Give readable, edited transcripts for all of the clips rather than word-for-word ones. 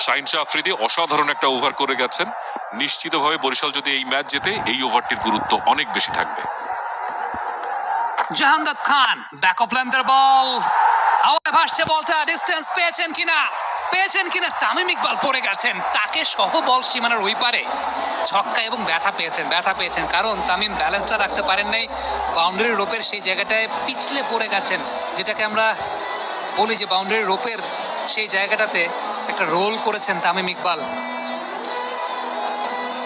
শাহিন শাহ আফ্রিদি অসাধারণ একটা ওভার করে গেছেন। নিশ্চিতভাবে বরিশাল যদি এই ম্যাচ জেতে এই ওভারটির গুরুত্ব অনেক বেশি থাকবে। জাহাঙ্গীর খান ব্যাক অফ লেন্থের বল, হাওয়ায় ভাসছে বলটা, ডিস্টেন্স পেয়েছেন কিনা তামিম ইকবাল পড়ে গেছেন, তাকে সহ বল সীমানার ওই পারে ছক্কা এবং ব্যথা পেয়েছেন কারণ তামিম ব্যালেন্সটা রাখতে পারেন নাই, বাউন্ডারি রোপের সেই জায়গাটায় পিছলে পড়ে গেছেন, যেটাকে আমরা বলি যে বাউন্ডারি রোপের সেই জায়গাটাতে একটা রোল করেছেন তামিম ইকবাল।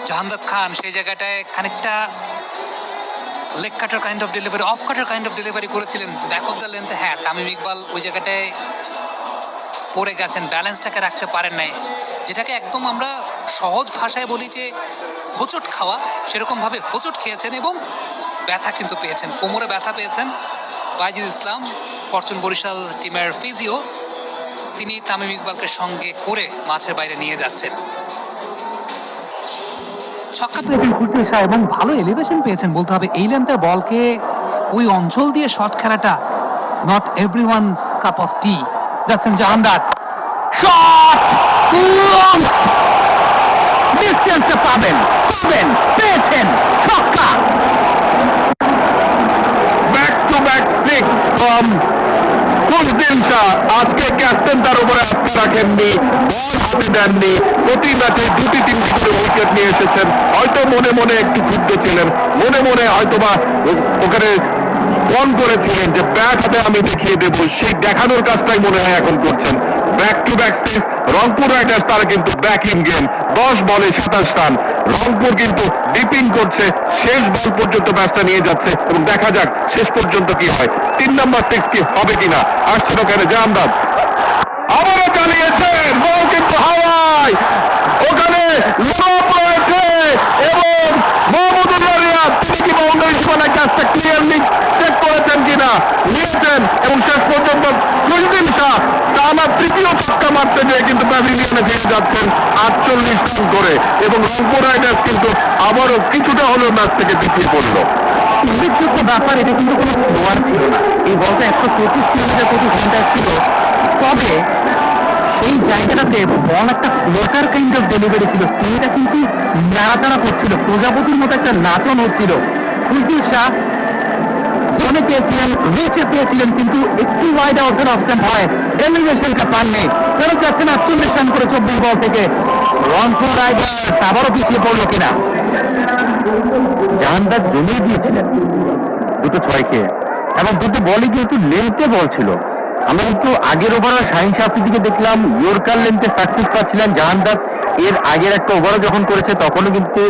জাহাঙ্গীর খান সেই জায়গাটায় খানিকটা leg cutter kind of delivery, of cutter kind of delivery করেছিলেন ব্যাক অফ দ্য লেন্থে। হ্যাঁ, তামিম ইকবাল ওই জায়গাটায় পড়ে গেছেন, ব্যালেন্সটাকে রাখতে পারেন নাই, যেটাকে একদম আমরা সহজ ভাষায় বলি যে হোঁচট খাওয়া, সেরকম ভাবে হোঁচট খেয়েছেন এবং ব্যথা কিন্তু পেয়েছেন, কোমরে ব্যথা পেয়েছেন। বাইজিদ ইসলাম ফরচুন বরিশাল টিমের ফিজিও, তিনি তামিম ইকবালকে সঙ্গে করে মাঠের বাইরে নিয়ে যাচ্ছেন। ছক্কা পেয়েছেন খুঁজতে শাহ এবং ভালো এলিভেশন পেয়েছেন বলতে হবে। এই লেন্থের বলকে ওই অঞ্চল দিয়ে শট খেলাটা not everyone's cup of tea. যাচ্ছেন জাহাঙ্গীর, শট লঞ্চড, ডিস্টেন্সে পাবেন, পেয়েছেন ছক্কা। Back to back 6 from Khushdin Shah. আজকে ক্যাপ্টেন তার উপরে আস্থা রাখেননি, বল হাতে দেননি, প্রতি ম্যাচে 2-3টি করে উইকেট নিয়ে এসেছেন। হয়তো মনে মনে একটু ক্ষুব্ধ ছিলেন, মনে মনে হয়তোবা ওখানে ফোন করেছিলেন যে ব্যাট হাতে আমি দেখিয়ে দেব, সেই দেখানোর কাজটাই মনে হয় এখন করছেন। Back to back 6, Rangpur Riders তারা কিন্তু ব্যাক ইন গেম, 10 বলে 27 রান। রংপুর কিন্তু ডিপিং করছে, শেষ বল পর্যন্ত ম্যাচটা নিয়ে যাচ্ছে এবং দেখা যাক শেষ পর্যন্ত কি হয়। 3 নাম্বার 6 কি হবে কিনা। আসছেন ওখানে জাহাঙ্গীর, আবারও চালিয়েছেন, বল কিন্তু হাওয়ায়, ওখানে লোপ রয়েছে এবং মাহমুদুল্লাহ রিয়াদ, তিনি কি বাউন্ডারি সীমানায় কাজটা ক্লিয়ারলি চেক করেছেন কিনা, নিয়েছেন এবং শেষ পর্যন্ত খুশদিন শাহ টানা তৃতীয় ছক্কা মারতে যেয়ে কিন্তু প্যাভিলিয়নে ফিরে যাচ্ছেন 48 রান করে এবং রংপুর রাইডার্স কিন্তু আবারও কিছুটা হলেও ম্যাচ থেকে পিছিয়ে পড়ল। উল্লেখযোগ্য ব্যাপার, এটা কিন্তু কোনো স্লোয়ার ছিল না, এই বলটা 125 কিলোমিটার প্রতি ঘন্টায় ছিল, তবে সেই জায়গাটাতে বল একটা ফ্লোটার কাইন্ড অফ ডেলিভারি ছিল, সেইটা কিন্তু নাড়াচাড়া করছিল, প্রজাপতির মতো একটা নাচন হচ্ছিল। খুশদিন শাহ জোনে পেয়েছিলেন, রিচে পেয়েছিলেন, কিন্তু একটু ওয়াইড আউটসাইড অফ স্ট্যাম্প হয়, এলিভেশনটা পাননি, ফেরত যাচ্ছেন 48 রান করে 24 বল থেকে। রংপুর রাইডার্স আবারও পিছিয়ে পড়লো কিনা। জাহাঙ্গীর জমিয়ে দিয়েছিলেন দুটো 6 খেয়ে এবং দুটো বলই কিন্তু লেন্থে বল ছিল। আমরা কিন্তু আগের ওভারে শাহিন শাহ আফ্রিদিকে দেখলাম ইয়র্কার লেন্থে সাকসেস পাচ্ছিলেন। জাহাঙ্গীর এর আগের একটা ওভারও যখন করেছে তখনও কিন্তু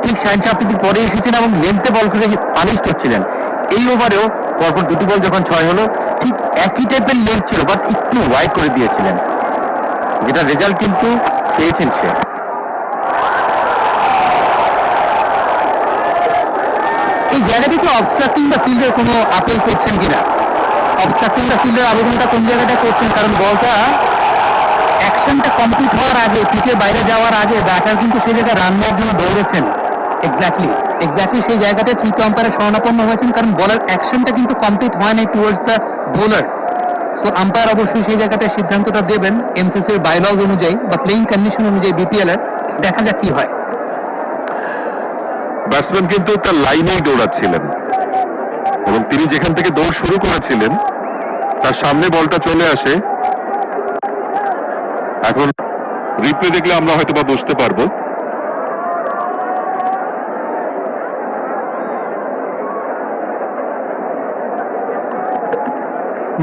ঠিক শাহিন শাহ আফ্রিদি পরে এসেছেন এবং লেন্থে বল করে পানিশড হচ্ছিলেন। এই ওভারেও পরপর দুটি বল যখন 6 হলো, ঠিক একই টাইপের লেন্থ ছিল, বাট একটু ওয়াইড করে দিয়েছিলেন, যেটা রেজাল্ট কিন্তু পেয়েছেন সে। এই জায়গাটিতে অবস্ট্রাক্টিং দ্য ফিল্ডের কোনো আপিল করছেন কিনা, অবস্ট্রাক্টিং দ্য ফিল্ডের আবেদনটা কোন জায়গাটা করছেন, কারণ বলটা অ্যাকশনটা কমপ্লিট হওয়ার আগে, পিচের বাইরে যাওয়ার আগে ব্যাটার কিন্তু সেই জায়গায় রান নেওয়ার জন্য দৌড়েছেন। এক্স্যাক্টলি সেই জায়গাটায় তৃতীয় আম্পায়ারের শরণাপন্ন হয়েছেন, কারণ বলার অ্যাকশনটা কিন্তু কমপ্লিট হয় নাই towards the bowler. So umpire অবশ্যই সেই জায়গাটায় সিদ্ধান্তটা দেবেন এমসিসির বাইলজ অনুযায়ী বা প্লেইং কন্ডিশন অনুযায়ী বিপিএল এর। দেখা যাক কি হয়। ব্যাটসম্যান কিন্তু তার লাইনেই দৌড়াচ্ছিলেন এবং তিনি যেখান থেকে দৌড় শুরু করেছিলেন তার সামনে বলটা চলে আসে। এখন রিপ্লে দেখলে আমরা হয়তো বা বুঝতে পারবো।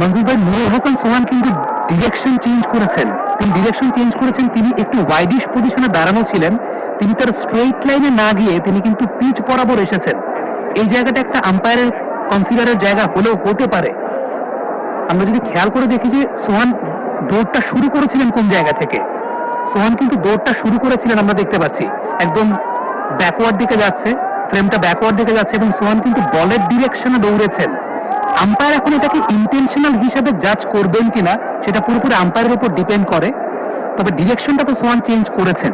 মনজুর ভাই, নুরুল হাসান সোহান কিন্তু ডিরেকশন চেঞ্জ করেছেন, তিনি একটু ওয়াইডিশ পজিশনে দাঁড়ানো ছিলেন, তিনি তার স্ট্রেইট লাইনে না গিয়ে তিনি কিন্তু পিচ বরাবর এসেছেন। এই জায়গাটা একটা আম্পায়ারের কনসিডারের জায়গা হলেও হতে পারে। আমরা যদি খেয়াল করে দেখি যে সোহান দৌড়টা শুরু করেছিলেন কোন জায়গা থেকে, সোহান কিন্তু দৌড়টা শুরু করেছিলেন, আমরা দেখতে পাচ্ছি একদম ব্যাকওয়ার্ড দিকে যাচ্ছে, ফ্রেমটা ব্যাকওয়ার্ড দিকে যাচ্ছে এবং সোহান কিন্তু বলের ডিরেকশনে দৌড়েছেন। আম্পায়ার এখন এটাকে ইন্টেনশনাল হিসেবে জাজ করবেন কিনা সেটা পুরোপুরি আম্পায়ারের উপর ডিপেন্ড করে, তবে ডিরেকশনটা তো সোহান চেঞ্জ করেছেন।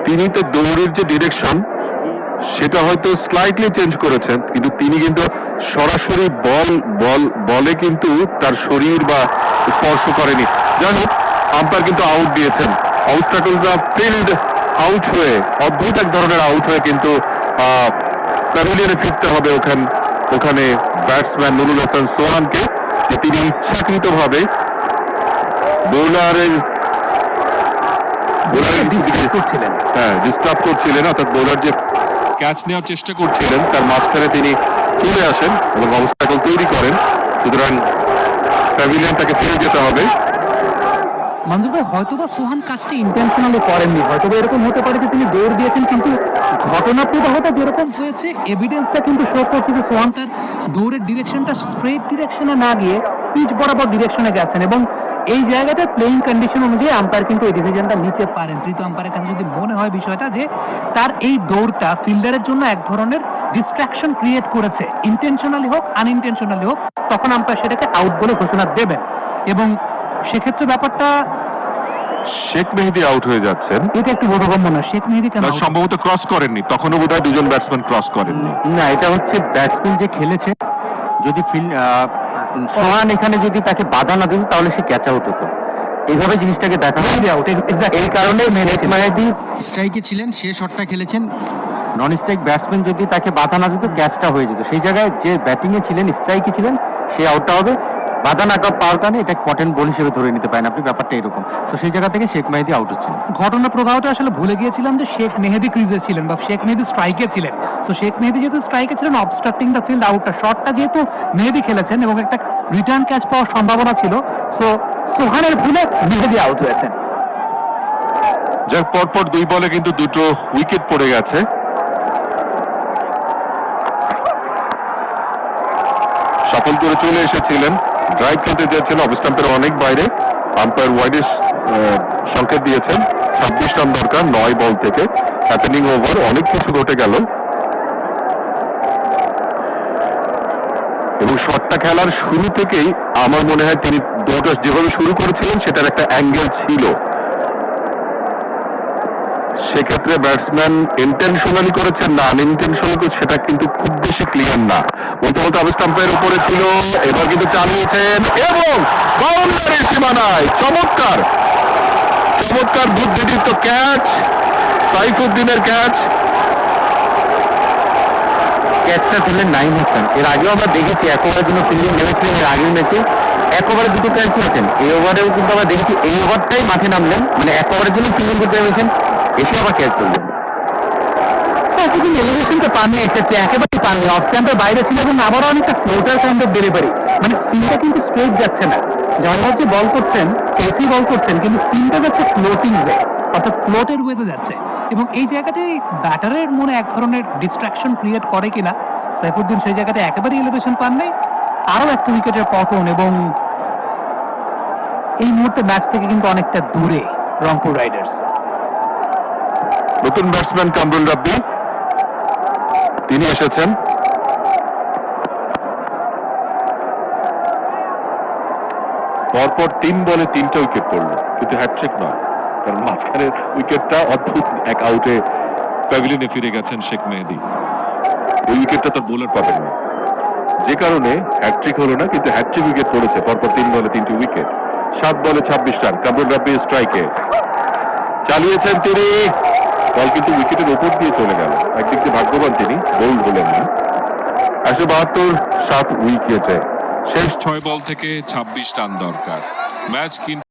তিনি তো দৌড়ের যে ডিরেকশন সেটা হয়তো স্লাইটলি চেঞ্জ করেছেন, কিন্তু তিনি কিন্তু সরাসরি বলে কিন্তু তার শরীর বা স্পর্শ করেনি। যাই হোক, আম্পায়ার কিন্তু আউট দিয়েছেন। অবস্ট্রাকলসরা ফিল্ড আউট হয়ে, অদ্ভুত এক ধরনের আউট হয়ে কিন্তু প্যাভিলিয়নে ফিরতে হবে ওখানে ব্যাটসম্যান নুরুল হাসান সোহানকে, যে তিনি ইচ্ছাকৃতভাবে বোলারের করছিলেন। হ্যাঁ, ডিস্টার্ব করছিলেন, অর্থাৎ বোলার যে ক্যাচ নেওয়ার চেষ্টা করছিলেন তার মাঝখানে তিনি চলে আসেন এবং অবস্ট্রাকল তৈরি করেন। সুতরাং প্যাভিলিয়ন তাকে ফিরে যেতে হবে। মঞ্জুর ভাই, হয়তোবা সোহান কাজটি ইন্টেনশনালি করেননি, হয়তোবা এরকম হতে পারে যে তিনি দৌড় দিয়েছেন, কিন্তু ঘটনা প্রবাহটা যেরকম হয়েছে এভিডেন্সটা কিন্তু শো করছে যে সোহান তার দৌড়ের ডিরেকশনটা স্ট্রেট ডিরেকশনে না গিয়ে পিচ বরাবর ডিরেকশনে গেছেন, এবং এই জায়গাটা প্লেইং কন্ডিশন অনুযায়ী আম্পায়ার কিন্তু এই ডিসিশনটা নিতে পারেন। তৃতীয় আম্পায়ারের কাছে যদি মনে হয় বিষয়টা যে তার এই দৌড়টা ফিল্ডারের জন্য এক ধরনের ডিস্ট্রাকশন ক্রিয়েট করেছে, ইন্টেনশনালি হোক আনইনটেনশনালি হোক, তখন আম্পায়ার সেটাকে আউট বলে ঘোষণা দেবেন। এবং সেক্ষেত্রে ব্যাপারটা শেখ মেহেদী আউট হয়ে যাচ্ছেন। এটা একটু বোধগম্য না। শেখ মেহেদী কেন out? সম্ভবত ক্রস করেননি, তখনও বোধহয় দুজন ব্যাটসম্যান ক্রস করেননি। না, এটা হচ্ছে ব্যাটসম্যান যে খেলেছে, যদি সোহান এখানে যদি তাকে বাধা না দিন তাহলে সে ক্যাচ আউট হতো। এইভাবে জিনিসটাকে দেখা মেহেদী out, exactly. এই কারণে শেখ মেহেদী স্ট্রাইকে ছিলেন, সে শটটা খেলেছেন। নন স্ট্রাইক ব্যাটসম্যান যদি তাকে বাধা না দিত ক্যাচটা হয়ে যেত। সেই জায়গায় যে ব্যাটিং এ ছিলেন, স্ট্রাইকে ছিলেন, সে আউটটা হবে। বাধা না পাওয়ার কারণে এটা কটেন বল হিসেবে ধরে নিতে পারেন আপনি, ব্যাপারটা এরকম। তো সেই জায়গা থেকে শেখ মেহেদী আউট হচ্ছেন। ঘটনা প্রবাহটা আসলে ভুলে গিয়েছিলাম যে শেখ মেহেদী ক্রিজে ছিলেন বা শেখ মেহেদী স্ট্রাইকে ছিলেন। সো শেখ মেহেদী যেহেতু স্ট্রাইকে ছিলেন, অবস্ট্রাক্টিং দ্য ফিল্ড আউটটা, শটটা যেহেতু মেহেদী খেলেছেন এবং একটা রিটার্ন ক্যাচ পাওয়ার সম্ভাবনা ছিল, সো সোহানের ভুলে মেহেদী আউট হয়েছেন। যার পরপর দুই বলে কিন্তু দুটো উইকেট পড়ে গেছে। সফল করে চলে এসেছিলেন, ড্রাইভ খেলতে চেয়েছেন, অফ স্টাম্পের অনেক বাইরে। আম্পায়ার ওয়াইডের সংকেত দিয়েছেন, 26 রান দরকার 9 বল থেকে। হ্যাপেনিং ওভার, অনেক কিছু ঘটে গেল এবং শটটা খেলার শুরু থেকেই আমার মনে হয় তিনি দৌড়টা যেভাবে শুরু করেছিলেন সেটার একটা অ্যাঙ্গেল ছিল। সেক্ষেত্রে ব্যাটসম্যান ইন্টেনশনালি করেছেন না আনইনটেনশনালি করেছেন সেটা কিন্তু খুব বেশি ক্লিয়ার না। বলতে বলতে অফ স্টাম্পের উপরে ছিল, এবার কিন্তু চালিয়েছেন এবং বাউন্ডারির সীমানায় চমৎকার চমৎকার বুদ্ধিদীপ্ত ক্যাচ, সাইফুদ্দিনের ক্যাচ। ক্যাচটা ফেললেন নাইম হাসান। এর আগেও আমরা দেখেছি এক ওভারের জন্য ফিল্ডিং নেমেছিলেন, এর আগের ম্যাচে এক ওভারে দুটো ক্যাচ করেছেন। এই ওভারেও কিন্তু আমরা দেখেছি এই ওভারটাই মাঠে নামলেন, মানে এক ওভারের জন্য ফিল্ডিং করতে নেমেছেন, এসে আবার ক্যাচ করলেন। সাইফুদ্দিন এলিভেশনটা পাননি, এসেছে একেবারেই পাননি, অফ স্ট্যাম্পের বাইরে ছিল এবং আবারও অনেকটা ফ্লোটার কাইন্ড অফ ডেলিভারি, মানে সিনটা কিন্তু স্ট্রেট যাচ্ছে না। জয়রাজ যে বল করছেন, কেসি বল করছেন, কিন্তু সিনটা যাচ্ছে ফ্লোটিং ওয়ে, অর্থাৎ ফ্লোটের ওয়েতে যাচ্ছে, এবং এই জায়গাটাই ব্যাটারের মনে এক ধরনের ডিস্ট্রাকশন ক্রিয়েট করে কিনা। সাইফুদ্দিন সেই জায়গাটা একেবারেই এলিভেশন পান নাই, আরো একটা উইকেটের পতন, এবং এই মুহূর্তে ম্যাচ থেকে কিন্তু অনেকটা দূরে রংপুর রাইডার্স। নতুন ব্যাটসম্যান কামরুল রাব্বি তিনি এসেছেন। পরপর 3 বলে 3টা উইকেট পড়লো, কিন্তু হ্যাটট্রিক নয়, কারণ মাঝখানে উইকেটটা অদ্ভুত এক আউটে প্যাভিলিয়নে ফিরে গেছেন শেখ মেহেদী। ওই উইকেটটা তার বোলার পাবেন না, যে কারণে হ্যাটট্রিক হলো না, কিন্তু হ্যাটট্রিক উইকেট পড়েছে। পরপর 3 বলে 3টি উইকেট, 7 বলে 26 রান। কামরুল রাব্বি স্ট্রাইকে চালিয়েছেন তিনি, বল কিন্তু উইকেটের ওপর দিয়ে চলে গেল। একদিক দিয়ে ভাগ্যবান তিনি, বোল্ড হলেন না। 172 7 উইকেটে শেষ 6 বল থেকে 26 রান দরকার। ম্যাচ কিন্তু